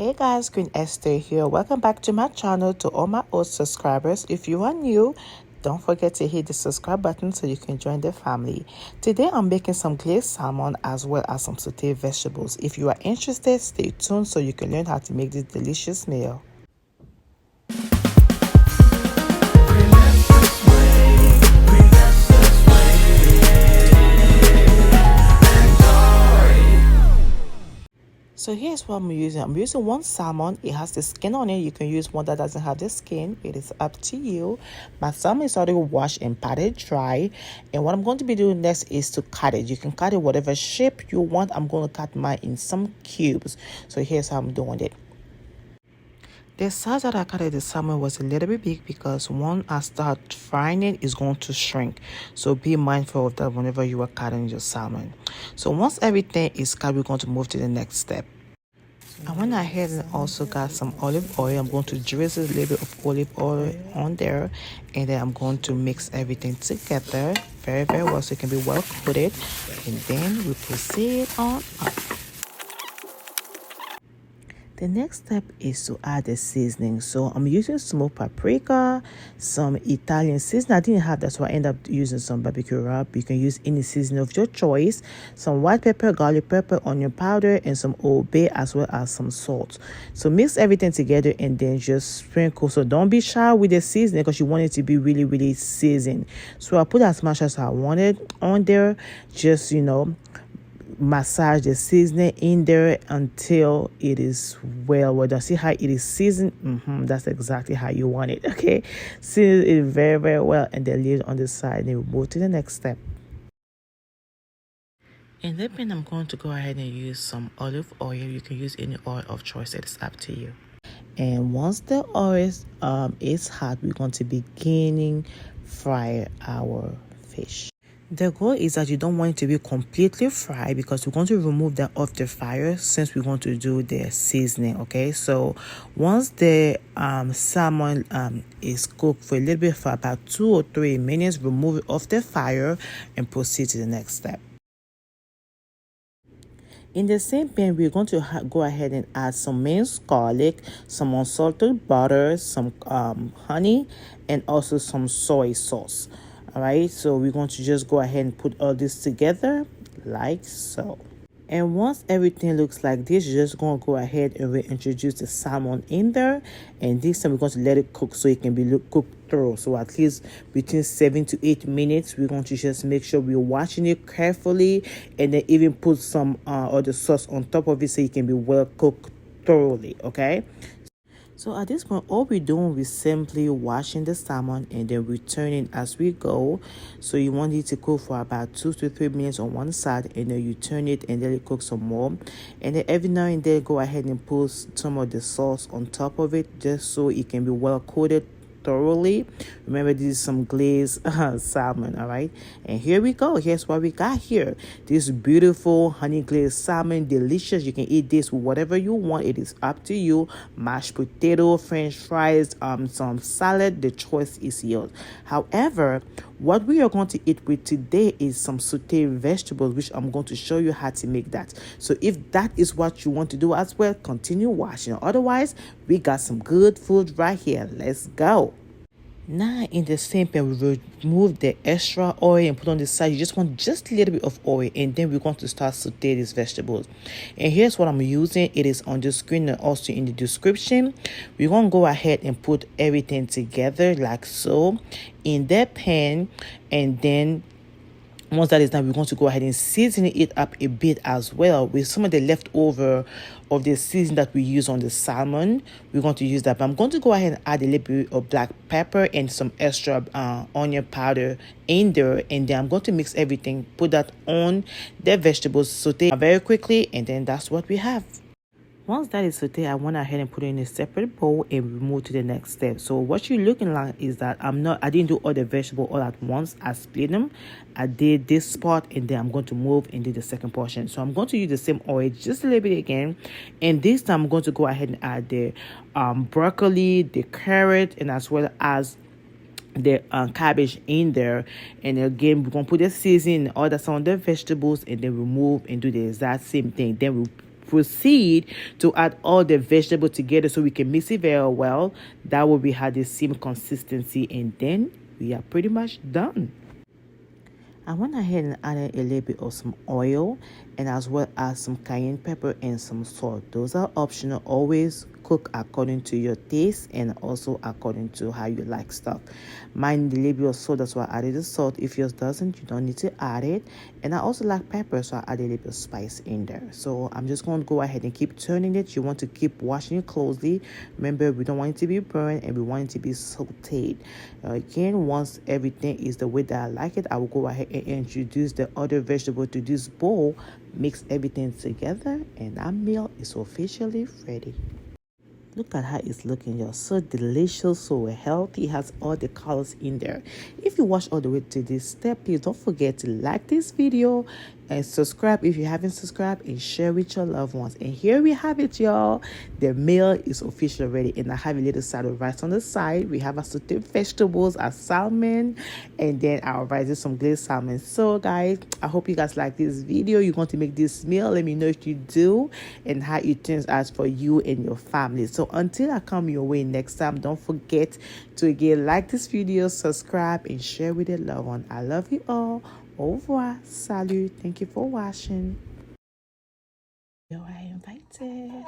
Hey guys, Queen Esther here. Welcome back to my channel. To all my old subscribers, if you are new, don't forget to hit the subscribe button so you can join the family. Today I'm making some glazed salmon as well as some sauteed vegetables. If you are interested, stay tuned so you can learn how to make this delicious meal. So here's what I'm using. I'm using one salmon. It has the skin on it. You can use one that doesn't have the skin. It is up to you. My salmon is already washed and patted dry. And what I'm going to be doing next is to cut it. You can cut it whatever shape you want. I'm going to cut mine in some cubes. So here's how I'm doing it. The size that I cut the salmon was a little bit big because when I start frying it, it's going to shrink. So be mindful of that whenever you are cutting your salmon. So once everything is cut, we're going to move to the next step. I went ahead and also got some olive oil. I'm going to drizzle a little bit of olive oil on there, and then I'm going to mix everything together very well so it can be well coated, and then we proceed on up. The next step is to add the seasoning. So I'm using smoked paprika, some Italian seasoning. I didn't have that, so I ended up using some BBQ Rub. You can use any seasoning of your choice. Some white pepper, garlic pepper, onion powder, and some Old Bay, as well as some salt. So mix everything together and then just sprinkle. So don't be shy with the seasoning because you want it to be really seasoned. So I put as much as I wanted on there. Just, massage the seasoning in there until it is well done. See how it is seasoned? That's exactly how you want it. Okay, season it very well, and then leave it on the side. Then we move to the next step. In the pan, I'm going to go ahead and use some olive oil. You can use any oil of choice. It's up to you. And once the oil is hot, we're going to begin fry our fish. The goal is that you don't want it to be completely fried because we're going to remove that off the fire since we're going to do the seasoning. Okay, so once the salmon is cooked for a little bit, for about 2 or 3 minutes, remove it off the fire and proceed to the next step. In the same pan, we're going to go ahead and add some minced garlic, some unsalted butter, some honey, and also some soy sauce. All right, so we're going to just go ahead and put all this together like so. And once everything looks like this, you're just going to go ahead and reintroduce the salmon in there. And this time we're going to let it cook so it can be cooked through. So at least between 7 to 8 minutes, we're going to just make sure we're watching it carefully, and then even put some other sauce on top of it so it can be well cooked thoroughly. Okay. So at this point, all we're doing is simply washing the salmon and then returning as we go. So you want it to cook for about 2 to 3 minutes on one side, and then you turn it and let it cook some more. And then every now and then, go ahead and put some of the sauce on top of it just so it can be well coated thoroughly. Remember, this is some glazed salmon. All right, and here we go. Here's what we got here. This beautiful honey glazed salmon, delicious. You can eat this with whatever you want. It is up to you. Mashed potato, french fries, some salad. The choice is yours. However, what we are going to eat with today is some sauteed vegetables, which I'm going to show you how to make that. So if that is what you want to do as well, continue watching. Otherwise, we got some good food right here. Let's go. Now in the same pan, we remove the extra oil and put on the side. You just want just a little bit of oil, and then we're going to start sauteing these vegetables. And here's what I'm using. It is on the screen and also in the description. We're going to go ahead and put everything together like so in the pan, and then once that is done, we're going to go ahead and season it up a bit as well with some of the leftover of the seasoning that we use on the salmon. We're going to use that, but I'm going to go ahead and add a little bit of black pepper and some extra onion powder in there, and then I'm going to mix everything, put that on the vegetables, saute very quickly, and then that's what we have. Once that is sauteed, I went ahead and put it in a separate bowl and we move to the next step. So what you're looking like is that I didn't do all the vegetables all at once. I split them. I did this part, and then I'm going to move and do the second portion. So I'm going to use the same oil just a little bit again, and this time I'm going to go ahead and add the broccoli, the carrot, and as well as the cabbage in there. And again, we're gonna put the seasoning and all that's on the vegetables, and then remove and do the exact same thing. Then we proceed to add all the vegetable together so we can mix it very well. That will be have the same consistency, and then we are pretty much done. I went ahead and added a little bit of some oil, and as well as some cayenne pepper and some salt. Those are optional. Always cook according to your taste and also according to how you like stuff. Mine the little bit of salt, that's why I added the salt. If yours doesn't, you don't need to add it. And I also like pepper, so I added a little bit of spice in there. So I'm just going to go ahead and keep turning it. You want to keep washing it closely. Remember, we don't want it to be burned and we want it to be sauteed. Again, once everything is the way that I like it, I will go ahead and introduce the other vegetable to this bowl, mix everything together, and that meal is officially ready. Look at how it's looking, y'all. So delicious, so healthy. It has all the colors in there. If you watch all the way to this step, please don't forget to like this video and subscribe if you haven't subscribed, and share with your loved ones. And here we have it, y'all. The meal is officially ready, and I have a little side of rice on the side. We have our sauteed vegetables, our salmon, and then our rice is some glazed salmon. So guys, I hope you guys like this video. You're going to make this meal. Let me know if you do and how it turns out for you and your family. So until I come your way next time, don't forget to again like this video, subscribe, and share with your loved one. I love you all. Au revoir. Salut. Thank you for watching. You are invited.